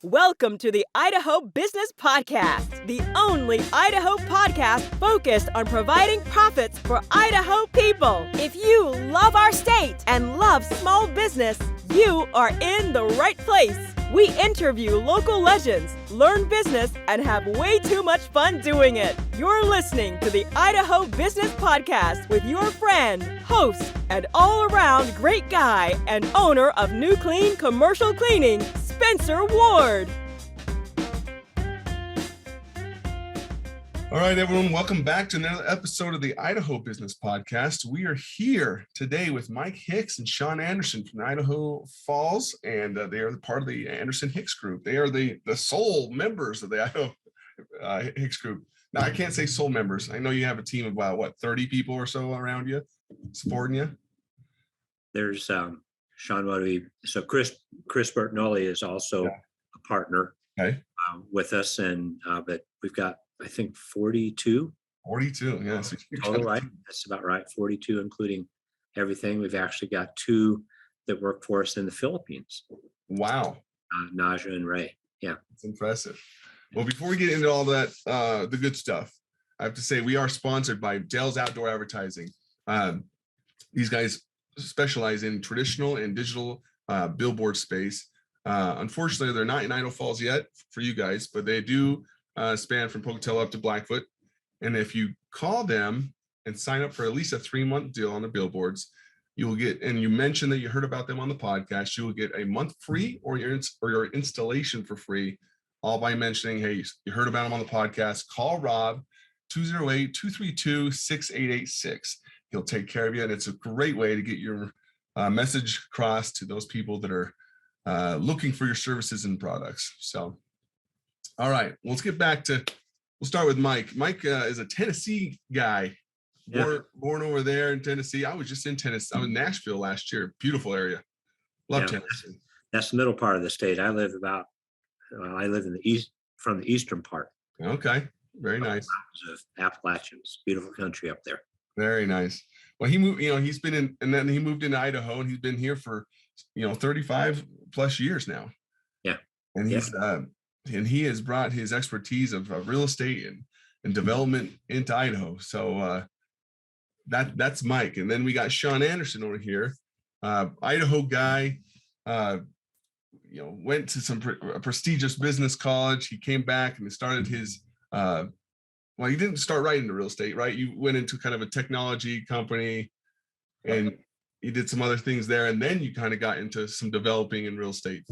Welcome to the Idaho Business Podcast, the only Idaho podcast focused on providing profits for Idaho people. If you love our state and love small business, you are in the right place. We interview local legends, learn business, and have way too much fun doing it. You're listening to the Idaho Business Podcast with your friend, host, and all-around great guy and owner of New Clean Commercial Cleaning, Spencer Ward. All right, everyone, welcome back to another episode of the Idaho Business Podcast. We are here today with Mike Hicks and Shawn Anderson from Idaho Falls, and they are part of the Anderson Hicks Group. They are the sole members of the Idaho Hicks Group. Now, I can't say sole members. I know you have a team of about, 30 people or so around you, supporting you? There's Shawn, so Chris Bertinelli is also a partner with us, and but we've got, I think, 42. 42, yes. Total, right? That's about right. 42, including everything. We've actually got 2 that work for us in the Philippines. Wow. Naja and Ray. Yeah. It's impressive. Well, before we get into all that, the good stuff, I have to say we are sponsored by Dell's Outdoor Advertising. These guys specialize in traditional and digital billboard space. Unfortunately, they're not in Idaho Falls yet for you guys, but they do span from Pocatello up to Blackfoot. And if you call them and sign up for at least a 3-month deal on the billboards, you will get, and you mentioned that you heard about them on the podcast, you will get a month free or your installation for free, all by mentioning, hey, you heard about them on the podcast. Call Rob, 208-232-6886. He'll take care of you. And it's a great way to get your message across to those people that are looking for your services and products. So, all right, let's get back to, we'll start with Mike. Mike is a Tennessee guy, born over there in Tennessee. I was just in Tennessee. I was in Nashville last year. Beautiful area. Love Tennessee. That's the middle part of the state. I live in the east, from the eastern part. Okay, very nice. Of Appalachians, beautiful country up there. Very nice. Well, he moved, he's been in, and then he moved into Idaho, and he's been here for, 35 plus years now. Yeah. And he's, and he has brought his expertise of real estate and development into Idaho. So that's Mike. And then we got Shawn Anderson over here, Idaho guy, went to some prestigious business college. He came back and started his, well, you didn't start right into real estate, right? You went into kind of a technology company and you did some other things there. And then you kind of got into some developing in real estate,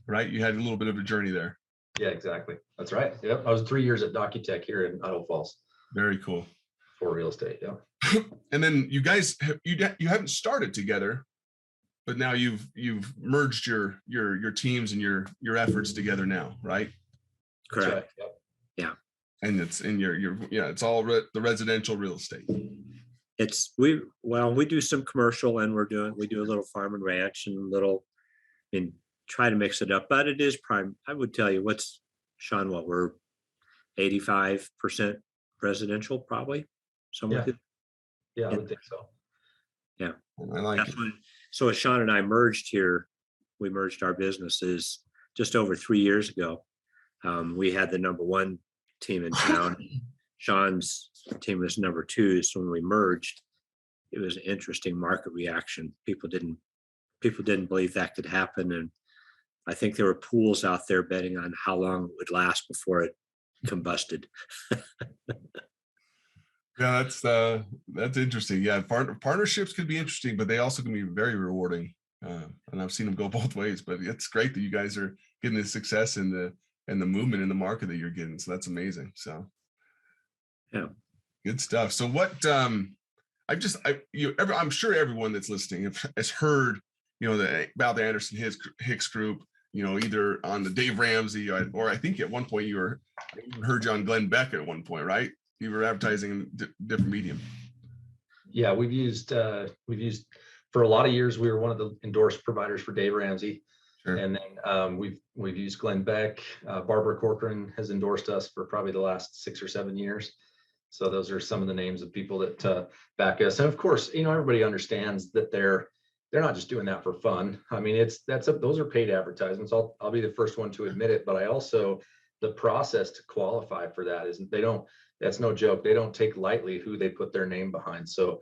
right? You had a little bit of a journey there. Yeah, exactly. That's right. Yep. I was 3 years at DocuTech here in Idaho Falls. Very cool. For real estate. Yeah. And then you guys, you haven't started together, but now you've merged your teams and your efforts together now, right? Correct. Right. Yep. Yeah. And it's in it's all the residential real estate. We do some commercial, and we do a little farm and ranch and try to mix it up, but it is prime. I would tell you Shawn, we're 85% residential, probably. Somewhere. Yeah, I would think so. Yeah. I like it. So as Shawn and I merged here, we merged our businesses just over 3 years ago. We had the number 1 team in town. Shawn's team was number 2. So when we merged, it was an interesting market reaction. People didn't believe that could happen. And I think there were pools out there betting on how long it would last before it combusted. Yeah, that's interesting. Yeah, partnerships can be interesting, but they also can be very rewarding. And I've seen them go both ways. But it's great that you guys are getting the success and the movement in the market that you're getting. So that's amazing. So yeah, good stuff. So what I'm sure everyone that's listening has heard about the Anderson Hicks Group. Either on the Dave Ramsey or I think at one point you heard you on Glenn Beck at one point, right? You were advertising in different medium. Yeah, we've used for a lot of years. We were one of the endorsed providers for Dave Ramsey, sure. And then we've used Glenn Beck. Barbara Corcoran has endorsed us for probably the last 6 or 7 years. So those are some of the names of people that back us. And of course, everybody understands that they're they're not just doing that for fun. I mean, those are paid advertisements. I'll be the first one to admit it, but I also, the process to qualify for that is that's no joke. They don't take lightly who they put their name behind. So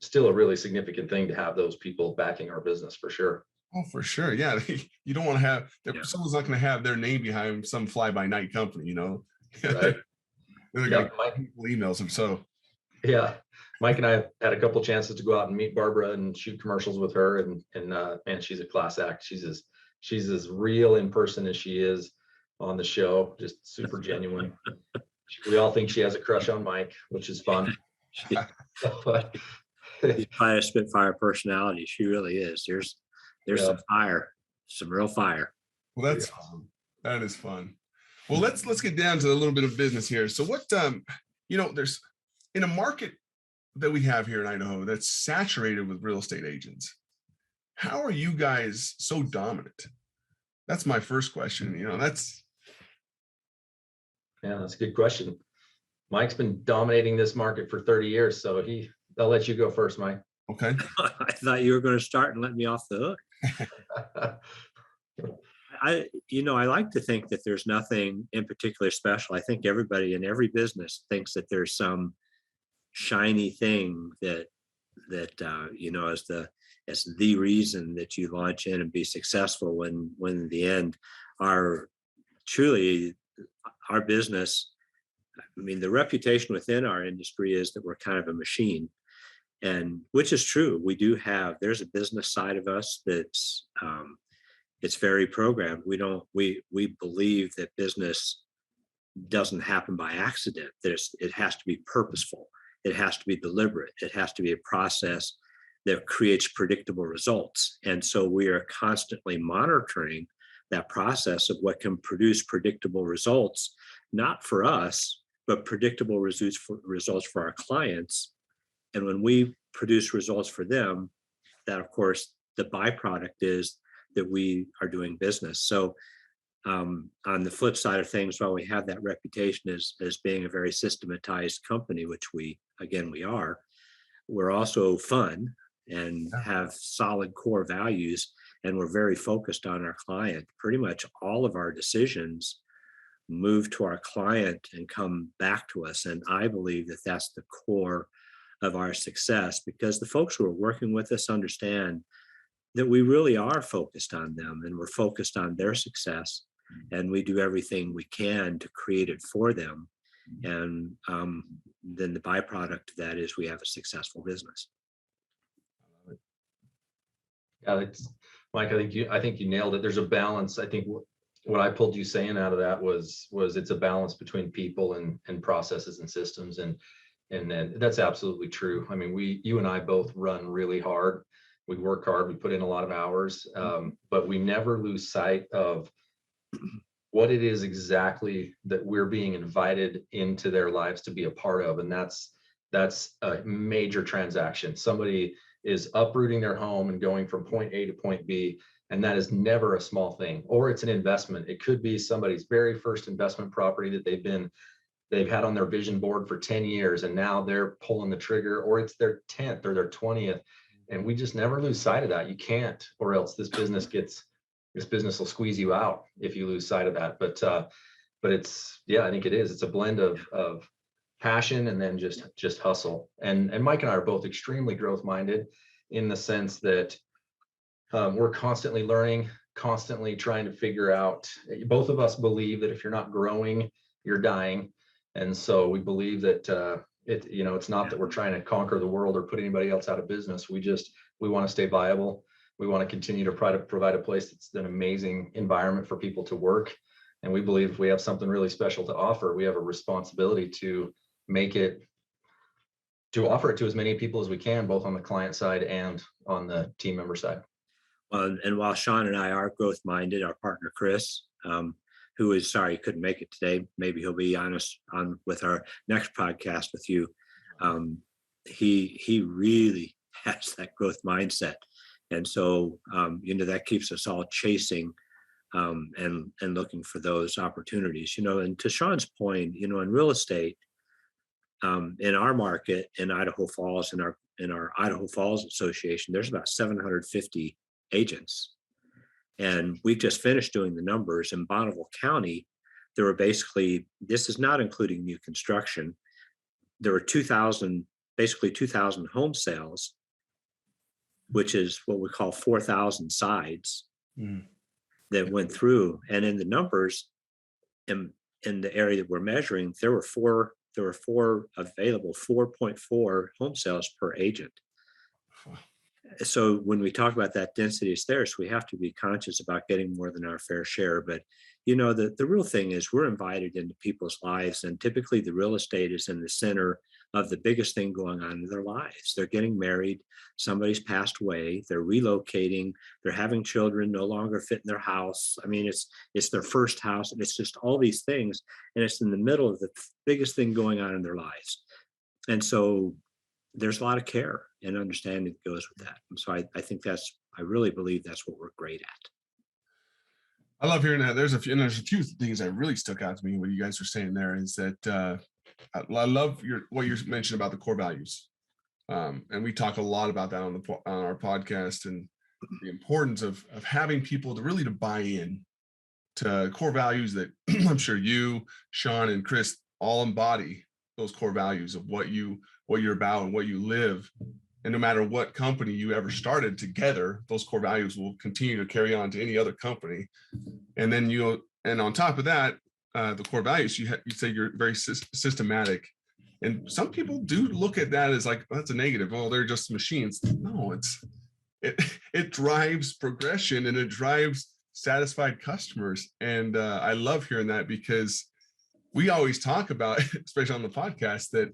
still a really significant thing to have those people backing our business for sure. Oh, for sure. Yeah. You don't want to have, someone's not going to have their name behind some fly by night company, you know? Right. They got people emails them. So yeah, Mike and I have had a couple chances to go out and meet Barbara and shoot commercials with her, and man, she's a class act. She's as real in person as she is on the show, just super genuine. We all think she has a crush on Mike, which is fun. She's quite a spitfire personality. She really is. There's some fire, some real fire. Well, that's fun. That is fun. Well, let's get down to a little bit of business here. So what, there's in a market that we have here in Idaho that's saturated with real estate agents. How are you guys so dominant? That's my first question. That's a good question. Mike's been dominating this market for 30 years. So I'll let you go first, Mike. Okay. I thought you were going to start and let me off the hook. I like to think that there's nothing in particular special. I think everybody in every business thinks that there's some shiny thing that as the reason that you launch in and be successful, when in the end our business, I mean, the reputation within our industry is that we're kind of a machine, and which is true. There's a business side of us that's it's very programmed. We believe that business doesn't happen by accident. It has to be purposeful. It has to be deliberate. It has to be a process that creates predictable results. And so we are constantly monitoring that process of what can produce predictable results, not for us, but predictable results for our clients. And when we produce results for them, that of course, the byproduct is that we are doing business. So on the flip side of things, while we have that reputation as being a very systematized company, which we are, we're also fun and have solid core values, and we're very focused on our client. Pretty much all of our decisions move to our client and come back to us. And I believe that that's the core of our success, because the folks who are working with us understand that we really are focused on them and we're focused on their success, and we do everything we can to create it for them. And then the byproduct of that is we have a successful business. Yeah, Mike, I think you nailed it. There's a balance. I think what I pulled you saying out of that was it's a balance between people and processes and systems, and then that's absolutely true. I mean, you and I both run really hard. We work hard. We put in a lot of hours, but we never lose sight of what it is exactly that we're being invited into their lives to be a part of, and that's a major transaction. Somebody is uprooting their home and going from point A to point B, and that is never a small thing. Or it's an investment. It could be somebody's very first investment property that they've had on their vision board for 10 years, and now they're pulling the trigger, or it's their 10th or their 20th. And we just never lose sight of that. You can't, or else this business will squeeze you out if you lose sight of that. But I think it is. It's a blend of passion and then just hustle. And Mike and I are both extremely growth minded, in the sense that we're constantly learning, constantly trying to figure out. Both of us believe that if you're not growing, you're dying. And so we believe that it's not that we're trying to conquer the world or put anybody else out of business. We want to stay viable. We want to continue to provide a place that's an amazing environment for people to work. And we believe if we have something really special to offer, we have a responsibility to offer it to as many people as we can, both on the client side and on the team member side. And while Shawn and I are growth minded, our partner Chris, who is sorry he couldn't make it today, maybe he'll be on with our next podcast with you. He really has that growth mindset, and so that keeps us all chasing and looking for those opportunities. And to Shawn's point, in real estate, in our market in Idaho Falls, in our Idaho Falls Association, there's about 750 agents. And we've just finished doing the numbers. In Bonneville County, there were basically, this is not including new construction, there were 2,000 home sales, which is what we call 4,000 sides that went through. And in the numbers, in the area that we're measuring, there were four available, 4.4 home sales per agent. So when we talk about that density of stairs, we have to be conscious about getting more than our fair share. But, the real thing is we're invited into people's lives, and typically the real estate is in the center of the biggest thing going on in their lives. They're getting married, somebody's passed away, they're relocating, they're having children no longer fit in their house. I mean, it's their first house, and it's just all these things, and it's in the middle of the biggest thing going on in their lives. And so there's a lot of care and understanding that goes with that. And so I think I really believe that's what we're great at. I love hearing that. There's a few things that really stuck out to me. What you guys were saying there is that I love what you mentioned about the core values, and we talk a lot about that on our podcast, and the importance of having people to buy in to core values that I'm sure you, Shawn, and Chris all embody those core values of what you're about and what you live. And no matter what company you ever started together, those core values will continue to carry on to any other company. And then and on top of that, the core values, you say you're very systematic. And some people do look at that as like, oh, that's a negative. Oh, they're just machines. No, it drives progression, and it drives satisfied customers. And I love hearing that, because we always talk about, especially on the podcast,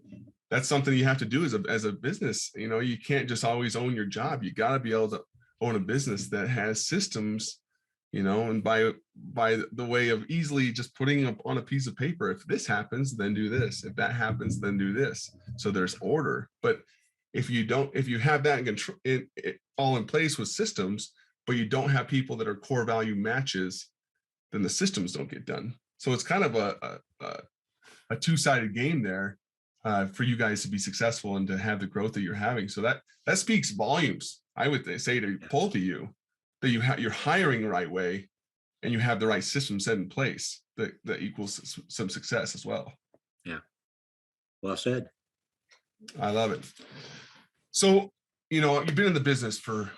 that's something you have to do as a business. You can't just always own your job. You got to be able to own a business that has systems, and by the way of easily just putting up on a piece of paper, if this happens, then do this. If that happens, then do this. So there's order. But if you have that all in place with systems, but you don't have people that are core value matches, then the systems don't get done. So it's kind of a two-sided game there. For you guys to be successful and to have the growth that you're having. So that speaks volumes, I would say, to both of you, that you're hiring the right way, and you have the right system set in place that equals some success as well. Yeah. Well said. I love it. So, you've been in the business for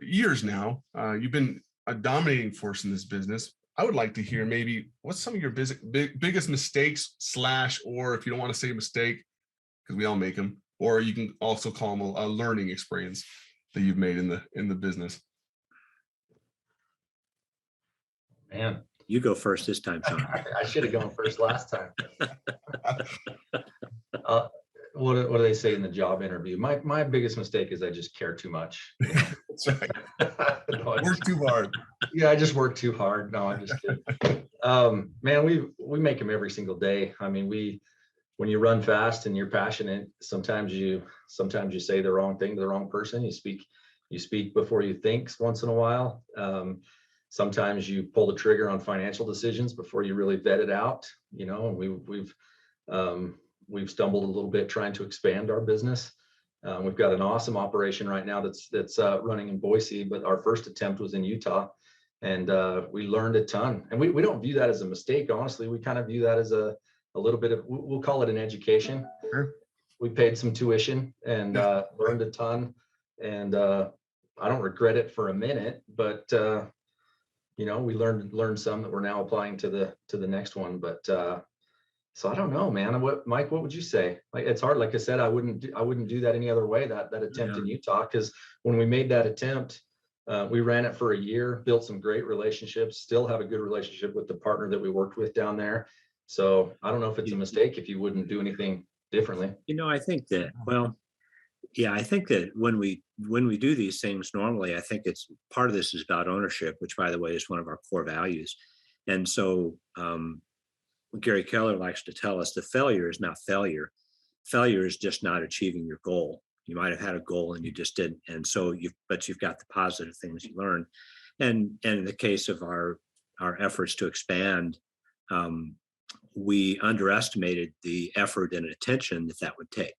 years now. You've been a dominating force in this business. I would like to hear maybe what's some of your biggest mistakes or if you don't want to say mistake, because we all make them, or you can also call them a learning experience that you've made in the business. Man, you go first this time, Shawn. I should have gone first last time. What do they say in the job interview? My biggest mistake is I just care too much. That's right. Work too hard. Yeah, I just work too hard. No, I'm just kidding. Man, we make them every single day. I mean, when you run fast and you're passionate, sometimes you say the wrong thing to the wrong person. You speak before you think once in a while. Sometimes you pull the trigger on financial decisions before you really vet it out. We've stumbled a little bit trying to expand our business. We've got an awesome operation right now that's running in Boise, but our first attempt was in Utah, and we learned a ton. And we don't view that as a mistake, honestly. We kind of view that as a little bit of, we'll call it an education. Sure. We paid some tuition and learned a ton, and I don't regret it for a minute, but we learned some that we're now applying to the next one. But so I don't know, man. Mike, what would you say? Like, it's hard. Like I said, I wouldn't do that any other way. That attempt in Utah, because when we made that attempt, we ran it for a year, built some great relationships, still have a good relationship with the partner that we worked with down there. So I don't know if it's a mistake if you wouldn't do anything differently. I think that, I think that when we do these things normally, I think it's part of this is about ownership, which, by the way, is one of our core values. And so Gary Keller likes to tell us the failure is not failure. Failure is just not achieving your goal. You might have had a goal and you just didn't. And so you've got the positive things you learn. And in the case of our efforts to expand, we underestimated the effort and attention that would take.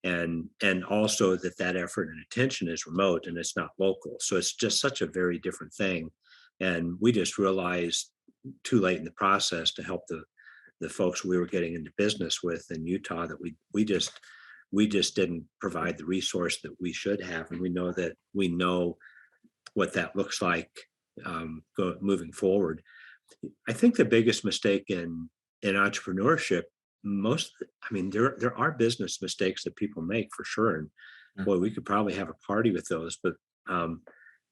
and also that effort and attention is remote and it's not local. So it's just such a very different thing. And we just realized too late in the process to help the folks we were getting into business with in Utah that we just didn't provide the resource that we should have. And we know what that looks like moving forward. I think the biggest mistake in entrepreneurship, there are business mistakes that people make for sure. And boy, we could probably have a party with those, but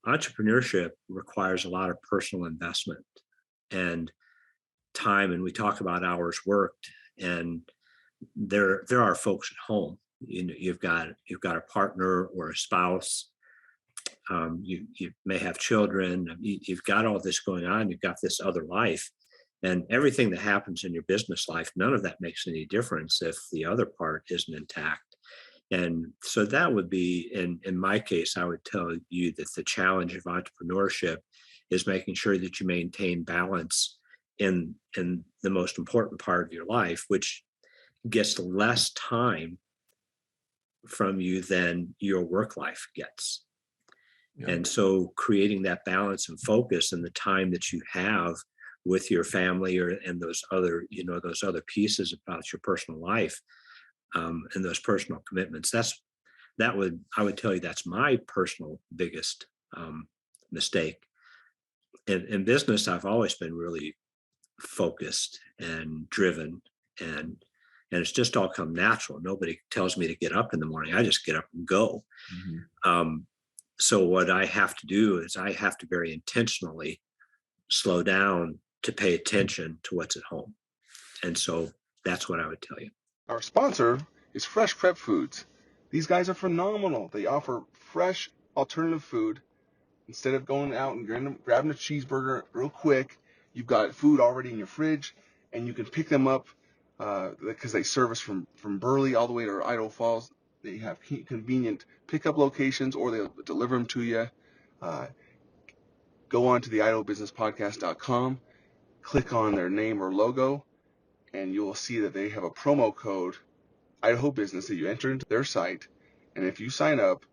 entrepreneurship requires a lot of personal investment and time. And we talk about hours worked, and there are folks at home. You've got a partner or a spouse. You may have children. You've got all this going on. You've got this other life. And everything that happens in your business life, none of that makes any difference if the other part isn't intact. And so that would be, in my case, I would tell you that the challenge of entrepreneurship is making sure that you maintain balance in the most important part of your life, which gets less time from you than your work life gets. Yeah. And so creating that balance and focus and the time that you have with your family and those other pieces about your personal life, and those personal commitments, I would tell you that's my personal biggest mistake. In business, I've always been really focused and driven, and it's just all come natural. Nobody tells me to get up in the morning. I just get up and go. Mm-hmm. So what I have to do is I have to very intentionally slow down to pay attention to what's at home. And so that's what I would tell you. Our sponsor is Fresh Prep Foods. These guys are phenomenal. They offer fresh alternative food. Instead of going out and grabbing a cheeseburger real quick, you've got food already in your fridge, and you can pick them up because they service from Burley all the way to Idaho Falls. They have convenient pickup locations, or they'll deliver them to you. Go on to the idahobusinesspodcast.com, click on their name or logo, and you will see that they have a promo code, Idaho Business, that you enter into their site. And if you sign up,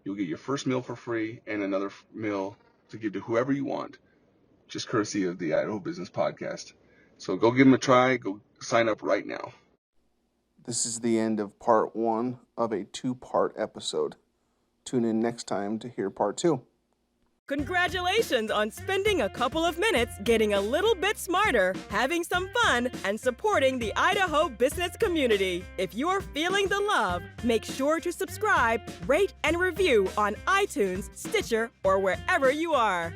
you'll get your first meal for free and another meal to give to whoever you want, just courtesy of the Idaho Business Podcast. So go give them a try. Go sign up right now. This is the end of part 1 of a 2-part episode. Tune in next time to hear part 2. Congratulations on spending a couple of minutes getting a little bit smarter, having some fun, and supporting the Idaho business community. If you're feeling the love, make sure to subscribe, rate, and review on iTunes, Stitcher, or wherever you are.